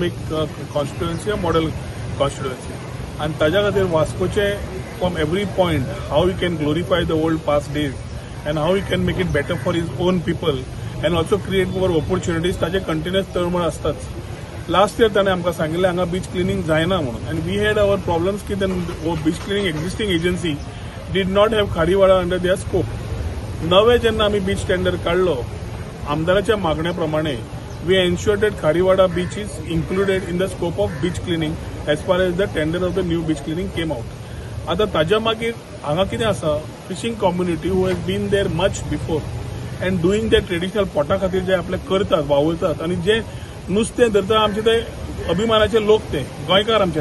एक constituency model constituency आणि ताज्या खातीर वास्कोचे from every point how we can glorify the old past days and how we can make it better for his own people and also create more opportunities ताजे continuous तळमळ असताच. Last year ताणें आमकां सांगिल्लें हांगा बीच क्लिनिंग जायना म्हणून and we had our problems की beach cleaning existing agency did not have Kharivada under their scope. नवे जेन्ना आमी बीच टेंडर काढलो आमदाराच्या मागण्या प्रमाणे we ensured that Khariwada beach is included in the scope of beach cleaning as far as the tender of the new beach cleaning came out. आता ताज्या मागीर हांगा कितें आसा fishing community who has been there much before and doing ते traditional पोटा खातीर जे आपले करतात वावुरतात आनी जे नुस्तें धरता आमचे ते अभिमानाचे लोक ते गोंयकार आमचे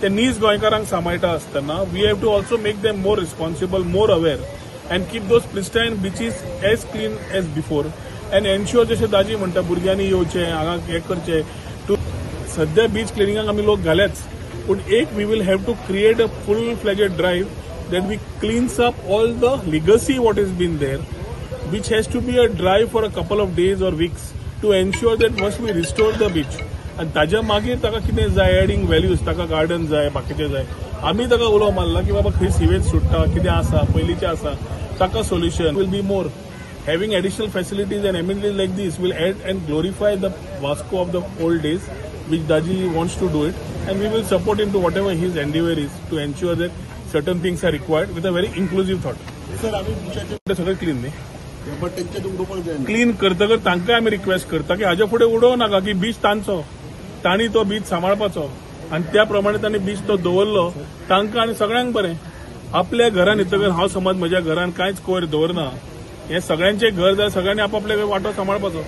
ते नीज गोंयकारांक सांबाळटा आसतना we have to also make them more responsible more aware and keep those pristine beaches as clean as before and ensure जशें दाजी म्हणटा भुरग्यांनी येवचे हांगा हें करचें टू सद्या बीच क्लिनिंगाक आमी लोक घालेच पूण एक we will have to create a full fledged drive that we cleans up all the legacy what is been there beach has to be a drive for a couple of days or weeks to ensure that must we restore the beach आनी ताज्या मागीर ताका कितें जाय adding values ताका garden जाय बाकीचें जाय आमी ताका उलो मारला की बाबा खंय सिवेज सुट्टा कितें आसा पयलींचें आसा ताका solution will be more. Having additional facilities and amenities like this will add and glorify the Vasco of the old days, which Daji wants to do it, and we will support him to whatever his endeavor is to ensure that certain things are required with a very inclusive thought. Sir, आम्ही सगळं clean न्ही clean करतकर तांकां आमी request करता की हाजे फुडें उडोवं नाका की बीच तांचो तांणी तो बीच सांबाळपाचो आनी त्या प्रमाणे तांणी बीच तो दवरलो तांकां आनी सगळ्यांक बरें. आपल्या घरान येतकर हांव समज म्हज्या घरान कांयच कोयर दवरना हे सगळ्यांचे घर जाय सगळ्यांनी आपापले वाटो सांबाळपाचो.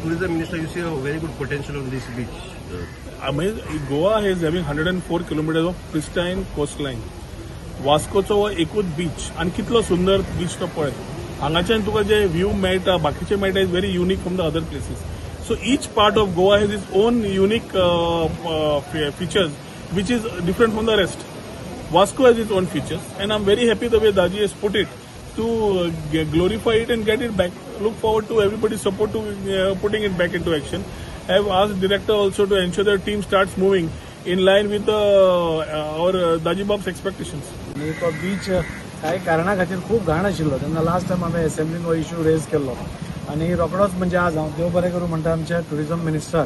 Tourism minister you see a very good potential on this beach. Goa is having 104 kilometres of pristine coastline. वास्कोचो हो एकूच बीच आनी कितलो सुंदर बीच तो पळय हांगाच्यान तुका जे व्ह्यू मेळटा बाकीचे मेळटा is very unique from the other places. So each part of Goa has its own unique features which is different from the rest. Vasco has its own features and I am very happy the way Daji has put it to glorify it and get it back. Look forward to everybody's support to putting it back into action. I have asked director also to ensure the team starts moving in line with our Daji Bab's expectations. तो beach काही कारणा खातीर खूप घाण आशिल्लो तेन्ना last time हांवें असेंब्लीन हो इश्यू रेज केल्लो आनी रोखडोच म्हणजे आज हांव देव बरें करूं म्हणटा आमच्या टुरिझम मिनिस्टर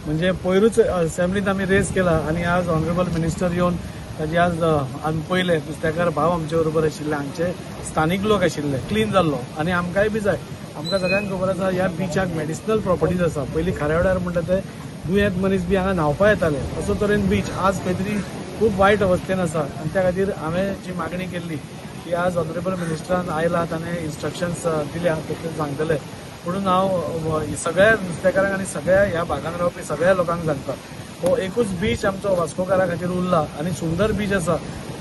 म्हणजे पयरूच असेंब्लीन आमी रेज केला आनी आज ऑनरेबल मिनिस्टर येवन ताजी आज आमी पयले नुस्तेकार भाव आमचे बरोबर आशिल्ले हांगचे स्थानीक लोक आशिल्ले क्लीन जाल्लो आनी आमकांय बी जाय. आमकां सगळ्यांक खबर आसा ह्या बिचाक मेडिसिनल प्रॉपर्टीज आसा. पयलीं खाऱ्यावाड्यार म्हणटा ते दुयेंत मनीस बी हांगा न्हांवपा येताले असो तरेन बीच आज खंय तरी खूब वायट अवस्थेन आसा आनी त्या खातीर हांवें जी मागणी केल्ली की आज ऑनरेबल मिनिस्टरान आयला ताणें इन्स्ट्रक्शन्स दिल्या ते सांगतले म्हणून हांव सगळ्या नुस्तेकारांक आनी सगळ्या ह्या भागांत रावपी सगळ्या लोकांक सांगता हो एकूच बीच आमचो वास्कोकारा खातीर उरला आनी सुंदर बीच आसा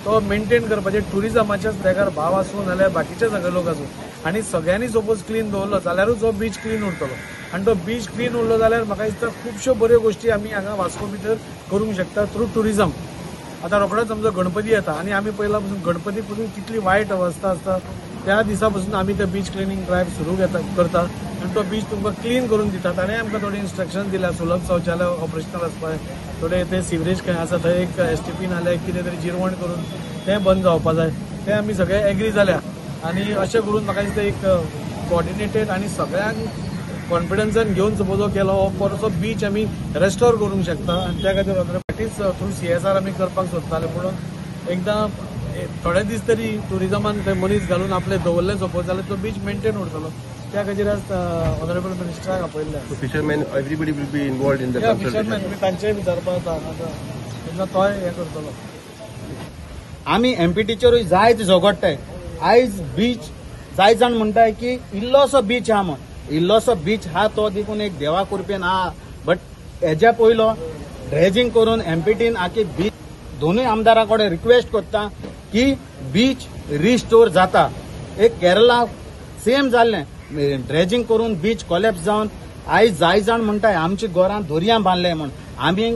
तो मेंटेन करपाचे टुरिझमाचे नुस्तेकार भाव आसूं नाल्यार बाकीचे सगळे लोक आसूं आनी सगळ्यांनी सपोज क्लीन दवरलो जाल्यारूच हो बीच क्लीन उरतलो आनी तो बीच क्लीन उरलो जाल्यार म्हाका दिसता खुबश्यो बऱ्यो गोश्टी आमी हांगा वास्को भितर करूंक शकता थ्रू टुरिझम. आतां रोखडोच आमचो गणपती येता आनी आमी पयला पासून गणपती पासून कितली वायट अवस्था आसता त्या दिसा पासून आमी ते बीच क्लिनिंग ड्रायव्ह सुरू करता आनी तो बीच तुमकां क्लीन करून दिता. ताणें आमकां थोडी इन्स्ट्रक्शन दिल्या सुलभ शौचालय ऑपरेशनल आसपाक थोडे ते सिवरेज खंय आसा थंय एक STP नाल्यार कितें तरी जिरवण करून तें बंद जावपा जाय तें आमी सगळे एग्री जाल्या आनी अशें करून म्हाका दिसता एक कॉर्डिनेटेड आनी सगळ्यांक कॉन्फिडन्सान घेवन सपोज हो केलो हो परसो बीच आमी रेस्टोर करूंक शकता आनी त्या खातीर प्रॅक्टीस थ्रू CSR आमी करपाक सोदताले म्हणून एकदां थोडे दीस तरी टुरिझमान थंय मनीस घालून आपले दवरले सपोज जाल्यार तो बीच मेंटेन उरतलो. त्या खातीर आज ऑनरेबल मिनिस्टराक आपयल्ले. Fisherman everybody will be involved in the fisherman तांचेय विचारपा तेन्ना तोय हें करतलो. आमी MPटीचेरूय जायत झगडटाय. आयज बीच जाय जाण म्हणटाय की इल्लोसो बीच आहा म्हण इल्लोसो बीच हा तो देखून एक देवा कृपेन आहा बट हेज्या पयलो ड्रेजिंग करून MPटीन आखी बीच दोनूय आमदारां कडेन रिक्वेस्ट करता की बीच रिस्टोर जाता. एक केरला सेम जाल्लें ड्रेजिंग करून बीच कोलॅप्स जावन आयज जाय जाण म्हणटाय आमच्या घरांत दर्या बांदले म्हण आमी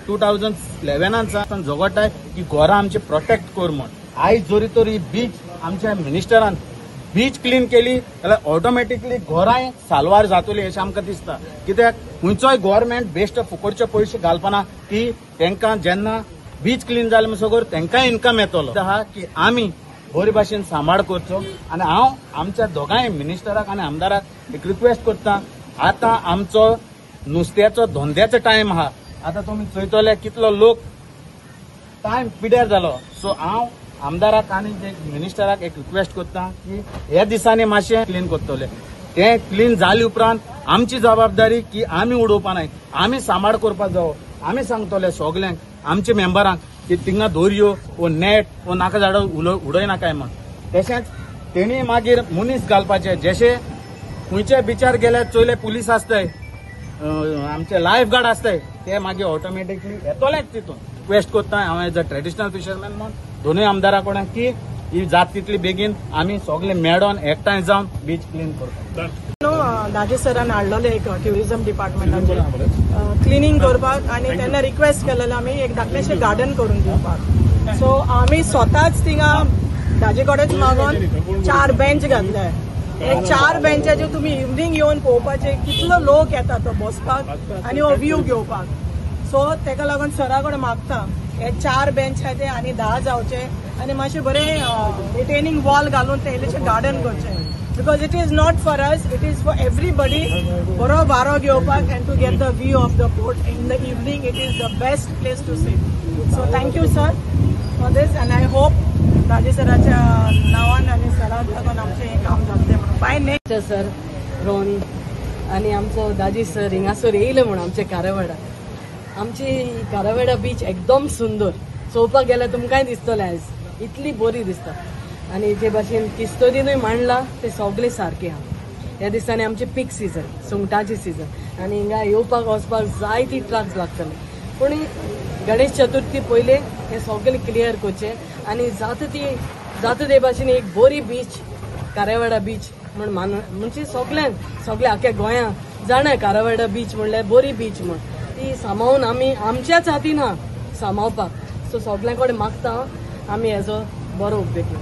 2011 झगडटाय की घरां आमची प्रोटेक्ट कर म्हण. आयज जोरी तोरी बीच आमच्या मिनिस्टरान बीच क्लीन केली जाल्यार ऑटोमॅटिकली घरांय साल्वार जातली अशें आमकां दिसता. कित्याक खंयचोय गव्हर्नमेंट बेश्ट फुकटचे पयशे घालपना की तांकां जेन्ना बीच क्लीन जाले म्हणसर तांकांय इन्कम येतलो. आहा की आमी बरे भाशेन सांबाळ करचो. आनी हांव आमच्या दोगांय मिनिस्टराक आनी आमदाराक एक रिक्वेस्ट करता, आतां आमचो नुस्त्याचो धंद्याचो टायम आहा. आतां तुमी चयतले कितलो लोक टायम पिड्यार जालो. सो हांव आमदाराक आनी मिनिस्टराक एक रिक्वेस्ट करता की ह्या दिसांनी मातशें क्लीन करतले. तें क्लीन जाले उपरांत आमची जबाबदारी की आमी उडोवपा न्हय, आमी सांबाळ करपाक जावो. आमी सांगतले सगल्यांक आमच्या मेंबरांक की थिंगा दोरयो वो नेट वो नाका झाडां उडय नाकाय म्हण. तशेंच तेणी मागीर मनीस घालपाचे. जशे खंयच्या बिचार गेल्यार चोयले पुलीस आसताय, आमचे लायफ गार्ड आसताय, ते मागीर ऑटोमॅटिकली येतलेच तितून. रिक्वेस्ट करता हांव एज अ ट्रेडिशनल फिशरमॅन म्हणून दोनूय आमदारा कोणाक की ही जात तितली बेगीन आमी सगळे मेळोन एकठांय जावन बीच क्लीन करता. दाजे सरान हाडलेले एक ट्युरिझम डिपार्टमेंटाचे क्लिनिंग करपाक आनी तेन्ना रिक्वेस्ट केलेलो आमी एक धाकटेशें गार्डन करून दिवपाक. सो आमी स्वताच थिंगा दाजे कडेच मागोन 4 बेंच घातले. हे 4 बेंचाचेर तुमी इवनिंग येवन पळोवपाचे कितलो लोक येता तो बसपाक आनी हो व्यू घेवपाक. सो तेका लागून सरा कडेन मागता हे 4 बेंचाचे आनी 10 जावचे आनी मातशें बरें रिटेनिंग वॉल घालून ते इल्लेशें गार्डन करचें. Because it is not for us, it is for everybody. बरो वारो घेवपाक and to get the view of the port in the evening. It is the best place to sit. So thank you sir for this and I hope दाजे सराच्या नावान आनी सराक लागून आमचें हें काम जातलें म्हणून. बाय नेक्स्ट सर रोहन आनी आमचो दाजी सर हिंगासर येयले म्हणून आमचे कारवाडा. आमची कारवाडा बीच एकदम सुंदर. चोवपाक गेल्यार तुमकांय दिसतलें आयज इतली बरी दिसता. आनी जे भाशेन किस्तोरीनूय मांडला ते सगळे सारखे आहा. ह्या दिसांनी आमचे पीक सीजन, सुंगटाची सीजन आनी हिंगा येवपाक वचपाक जायती ट्रक्स लागतले. पूण गणेश चतुर्थी पयले हे सगळे क्लियर करचे आनी जाता ते भाशेन एक बरी बीच कारवाडा बीच म्हण म्हणजे सगळे आख्या गोंयांत जाणा कारवाडा बीच म्हणल्यार बरी बीच म्हण. ती सांबाळून आमी आमच्याच हातीन आहा सांबाळपाक. सो सगळ्यां कडेन मागता आमी हेजो बरो उपेग.